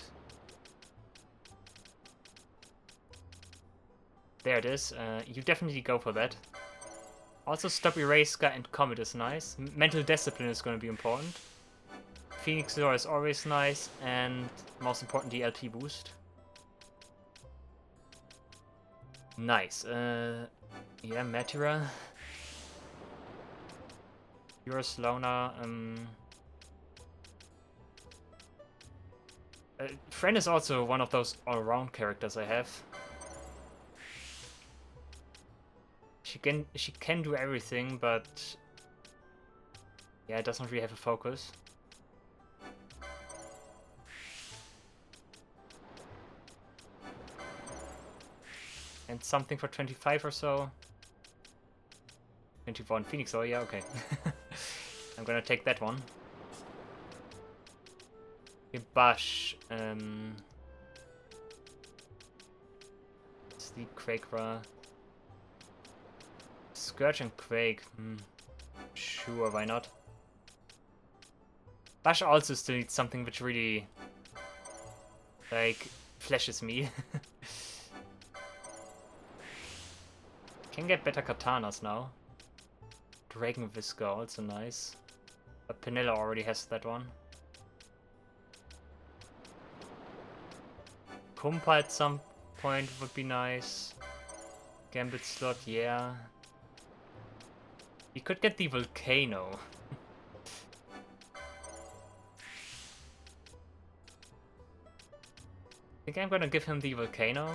There it is. You definitely go for that. Also, Stop Erasca and Comet is nice. Mental Discipline is going to be important. Phoenix Door is always nice, and most importantly, LP boost. Nice. Yeah, Matira. Yours, Lona. Friend is also one of those all-around characters I have. She can do everything, but yeah, it doesn't really have a focus. And something for 25 or so. 21 Phoenix, oh yeah, okay. I'm gonna take that one. Bash. Sleep Quaker. Scourge and Quake. Sure, why not? Bash also still needs something which really like flashes me. Can get better katanas now. Dragon Whisker, also nice. But Penilla already has that one. Kumpa at some point would be nice. Gambit slot, yeah. We could get the Volcano. I think I'm gonna give him the Volcano.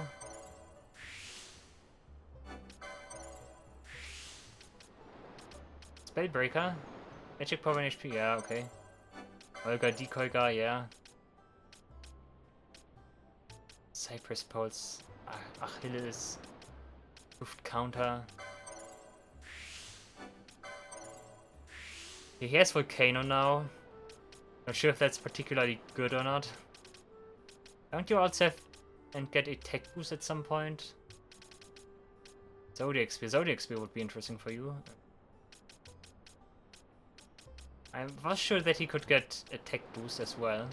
Spellbreaker? Magic power and HP, yeah, okay. Olga, Decoy guy, yeah. Cypress Pulse, Achilles, Luft Counter. He has Volcano now. Not sure if that's particularly good or not. Don't you also have and get a tech boost at some point? Zodiac Spear would be interesting for you. I was sure that he could get a tech boost as well.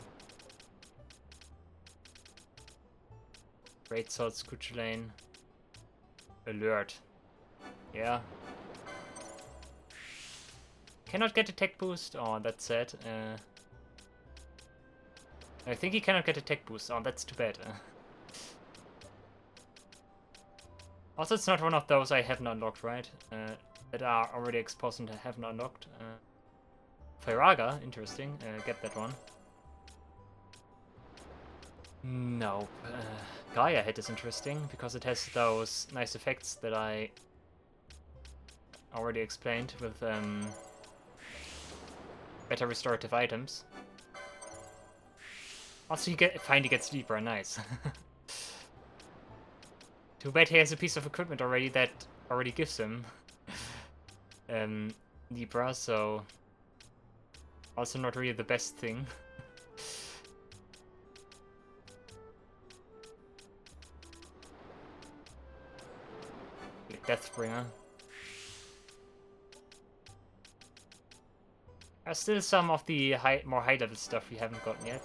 Great Sword, Scutchelane. Alert. Yeah. Cannot get a tech boost? Oh, that's sad. I think he cannot get a tech boost. Oh, that's too bad. Also, it's not one of those I haven't unlocked, right? That are already exposed and haven't unlocked. Firaga, interesting. Get that one. Nope. Gaia Head is interesting because it has those nice effects that I already explained with better restorative items. Also, he finally gets Libra, nice. Too bad he has a piece of equipment already that already gives him Libra, so also not really the best thing. Deathbringer. There's still some of the more high-level stuff we haven't gotten yet.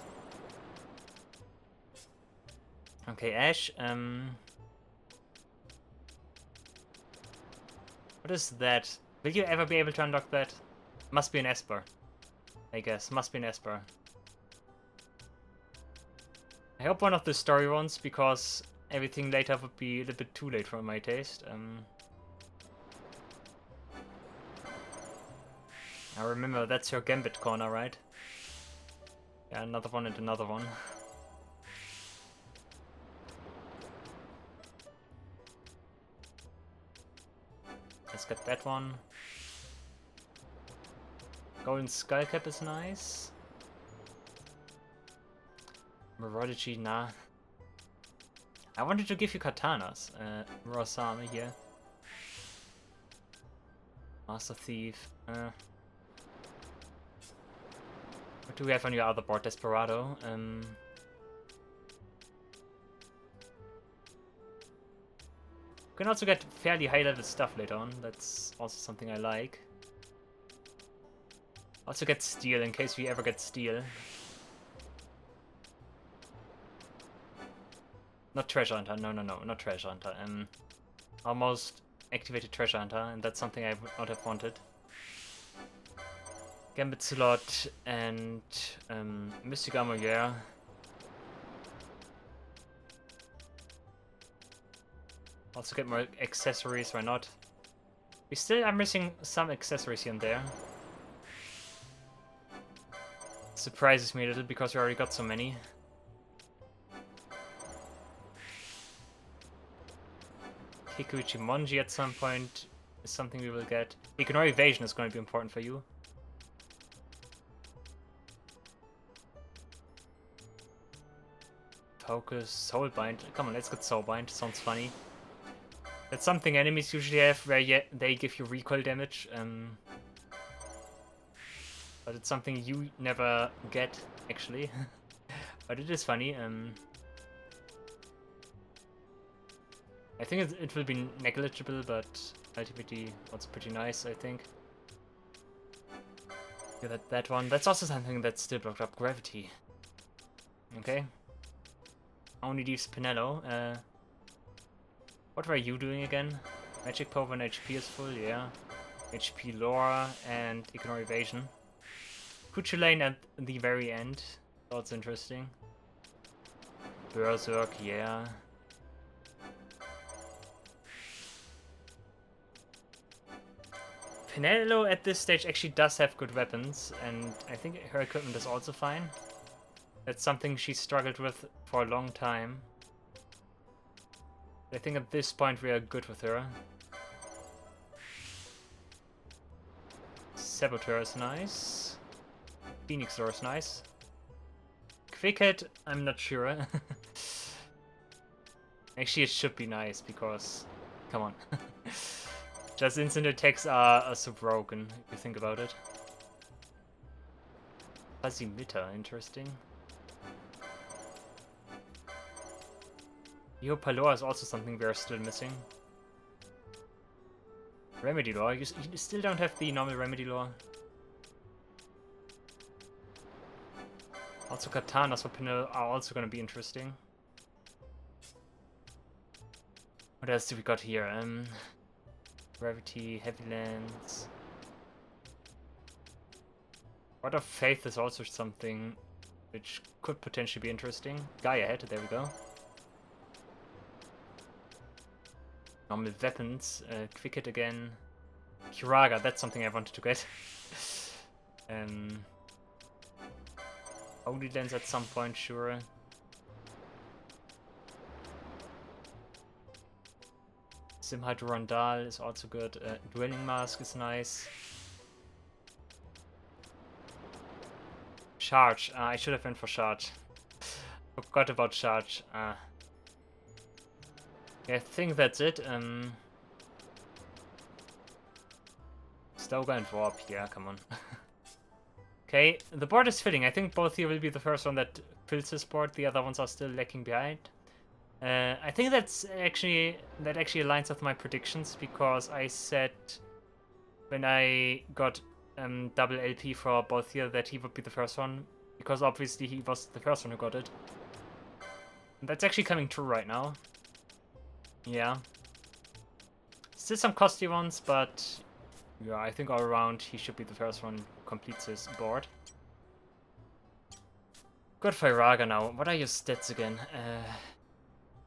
Okay, Ash. What is that? Will you ever be able to unlock that? Must be an Esper, I guess. Must be an Esper. I hope one of the story ones, because everything later would be a little bit too late for my taste. I remember that's your Gambit corner, right? Yeah, another one and another one. Let's get that one. Golden Skullcap is nice. Morology, nah. I wanted to give you katanas. Rosame here. Master Thief. What do we have on your other board? Desperado. You can also get fairly high level stuff later on. That's also something I like. Also get Steel in case we ever get Steel. Not Treasure Hunter, no, not Treasure Hunter. Almost activated Treasure Hunter, and that's something I would not have wanted. Gambit Slot and Mystic Armor, yeah. Also get more accessories, why not? We still are missing some accessories here and there. Surprises me a little because we already got so many. Hikuichi Monji at some point is something we will get. Ignore Evasion is going to be important for you. Focus, Soulbind. Come on, let's get Soulbind. Sounds funny. That's something enemies usually have, where they give you recoil damage. But it's something you never get, actually. But it is funny. I think it will be negligible, but ultimately it's pretty nice, I think. Yeah, that one. That's also something that still blocked up gravity. Okay. Only leaves Pinello. What were you doing again? Magic Power when HP is full, yeah. HP Lore and Ignore Evasion. Kuchu Lane at the very end. That's interesting. Berserk, yeah. Pinello at this stage actually does have good weapons, and I think her equipment is also fine. That's something she struggled with for a long time. I think at this point we are good with her. Saboteur is nice. Phoenix Door is nice. Quick Hit, I'm not sure. Actually, it should be nice because, come on. Just instant attacks are so broken, if you think about it. Fuzzy Mitter, interesting. Yo, Paloa is also something we are still missing. Remedy Lore, you still don't have the normal Remedy Lore. Also Katanas for Pinel are also gonna be interesting. What else do we got here? Gravity, Heavy Lands. Rod of Faith is also something which could potentially be interesting. Guy ahead, there we go. Normal weapons, Quick Hit again. Kiraga, that's something I wanted to get. Holy Lens at some point, sure. Simhad Rondal is also good. Dwelling Mask is nice. Charge. I should have went for Charge. Forgot about Charge. Yeah, I think that's it. Stoga and Warp. Yeah, come on. Okay, the board is filling. I think both here will be the first one that fills this board. The other ones are still lacking behind. I think that actually aligns with my predictions, because I said when I got double LP for Balthier that he would be the first one, because obviously he was the first one who got it. And that's actually coming true right now. Yeah. Still some costly ones, but yeah, I think all around he should be the first one who completes his board. Good for Iraga now. What are your stats again?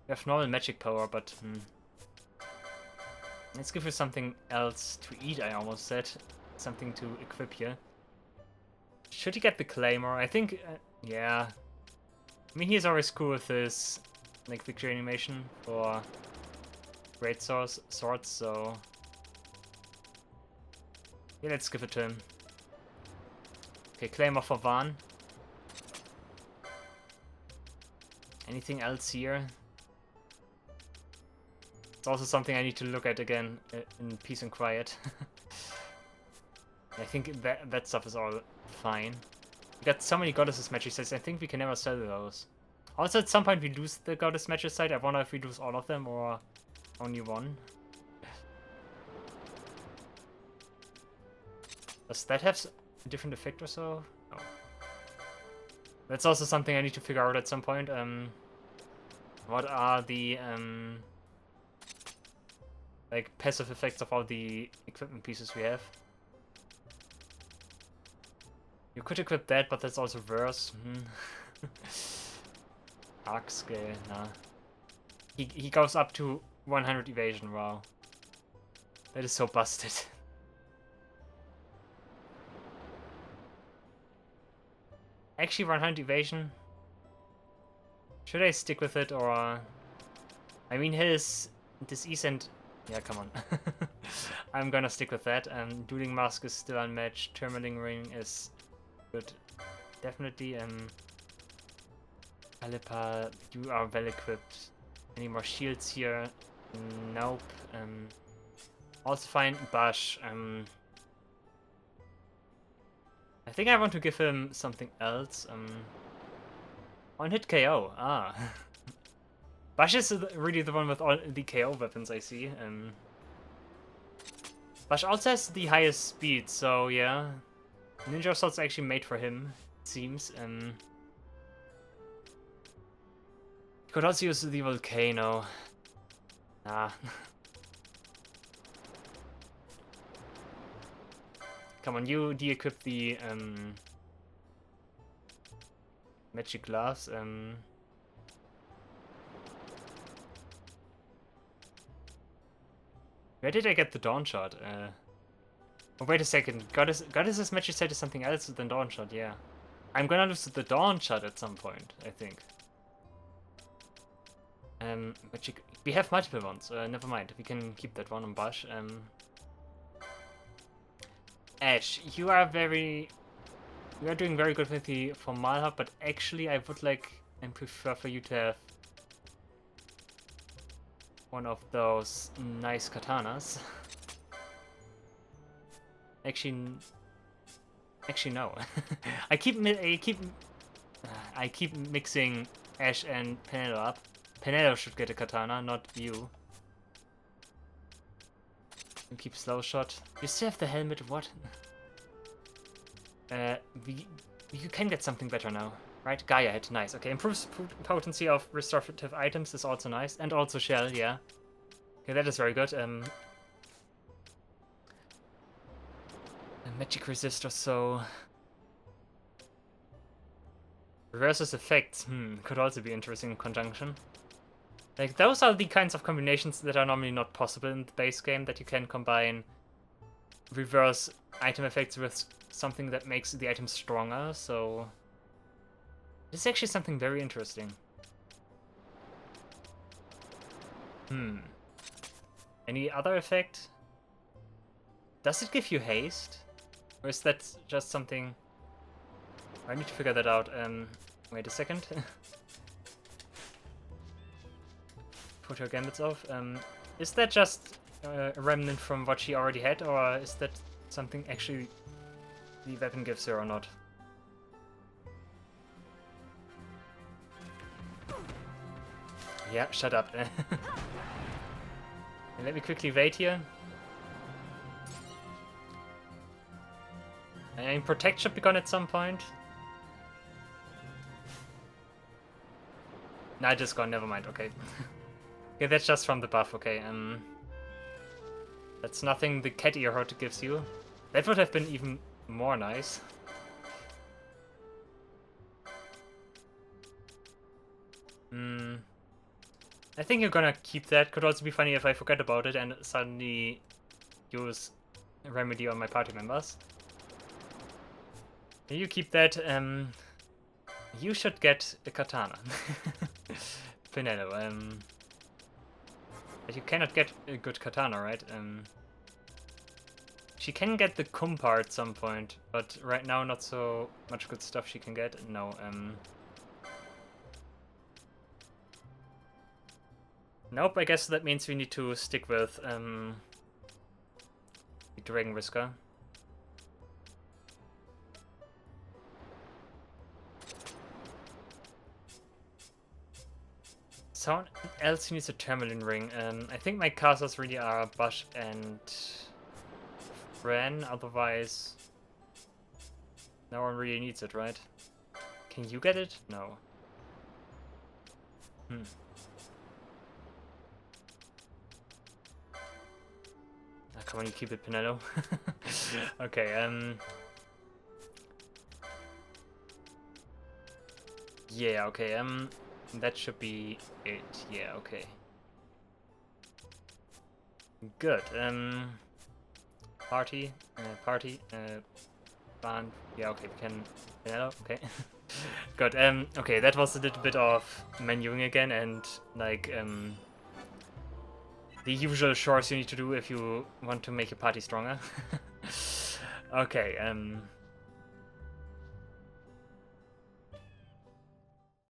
You have normal magic power, but let's give you something else to eat, I almost said. Something to equip here. Should he get the Claymore? I think, yeah. I mean, he's always cool with his, like, victory animation for great swords, so... yeah, let's give it to him. Okay, Claymore for Van. Anything else here? It's also something I need to look at again in peace and quiet. I think that stuff is all fine. We got so many Goddesses Matrices, I think we can never sell those. Also, at some point we lose the Goddess Matricide. I wonder if we lose all of them or only one. Does that have a different effect or so? No. That's also something I need to figure out at some point. What are the like passive effects of all the equipment pieces we have? You could equip that, but that's also worse. Arc scale, nah. He goes up to 100 evasion, wow. That is so busted. Actually, 100 evasion. Should I stick with it, or... I mean, his disease and... yeah, come on. I'm gonna stick with that. Dueling Mask is still unmatched. Tourmaling Ring is good. Definitely. Alipa, you are well equipped. Any more shields here? Nope. Also fine. Bash. I think I want to give him something else. On hit KO. Ah. Bash is really the one with all the KO weapons I see. Bash also has the highest speed, so yeah. Ninja Assault's actually made for him, it seems. Could also use the Volcano. Ah. Come on, you de-equip the magic gloves. Where did I get the Dawn Shot? Oh, wait a second. Goddess's magic set is something else than Dawn Shot, yeah. I'm gonna lose the Dawn Shot at some point, I think. Magic... we have multiple ones, never mind. We can keep that one on Bash. Ash, you are doing very good with the Formalha, but actually I would like and prefer for you to have one of those nice katanas. Actually no. I keep mixing Ash and Penelo up. Penelo should get a katana, not you. You keep slow shot. You still have the helmet. What? You can get something better now, right? Gaia hit, nice. Okay, improves potency of restorative items is also nice, and also shell, yeah. Okay, that is very good. Magic resist or so. Reverses effects, could also be interesting in conjunction. Like, those are the kinds of combinations that are normally not possible in the base game, that you can combine reverse item effects with something that makes the item stronger, so... this is actually something very interesting. Any other effect? Does it give you haste? Or is that just something... I need to figure that out. Wait a second. Put her gambits off. Is that just a remnant from what she already had, or is that something actually the weapon gives her or not? Yeah, shut up. Let me quickly wait here. I mean, Protect should be gone at some point. Night is gone, never mind, okay. Okay, that's just from the buff, okay. That's nothing the cat ear heart gives you. That would have been even more nice. I think you're gonna keep that. Could also be funny if I forget about it and suddenly use Remedy on my party members. You keep that. You should get a katana. Fainaru. But you cannot get a good katana, right? She can get the Kumpa at some point, but right now not so much good stuff she can get. No, Nope, I guess that means we need to stick with the Dragon Whisker. Someone else needs a Tourmaline ring. I think my casters really are Bush and Fran, otherwise no one really needs it, right? Can you get it? No. Come on, you keep it, Pinello. Okay, yeah, okay, that should be it. Yeah, okay. Good, party, band. Yeah, okay, we can, Pinello, okay. Good, okay, that was a little bit of menuing again, and, like, the usual chores you need to do if you want to make your party stronger. Okay,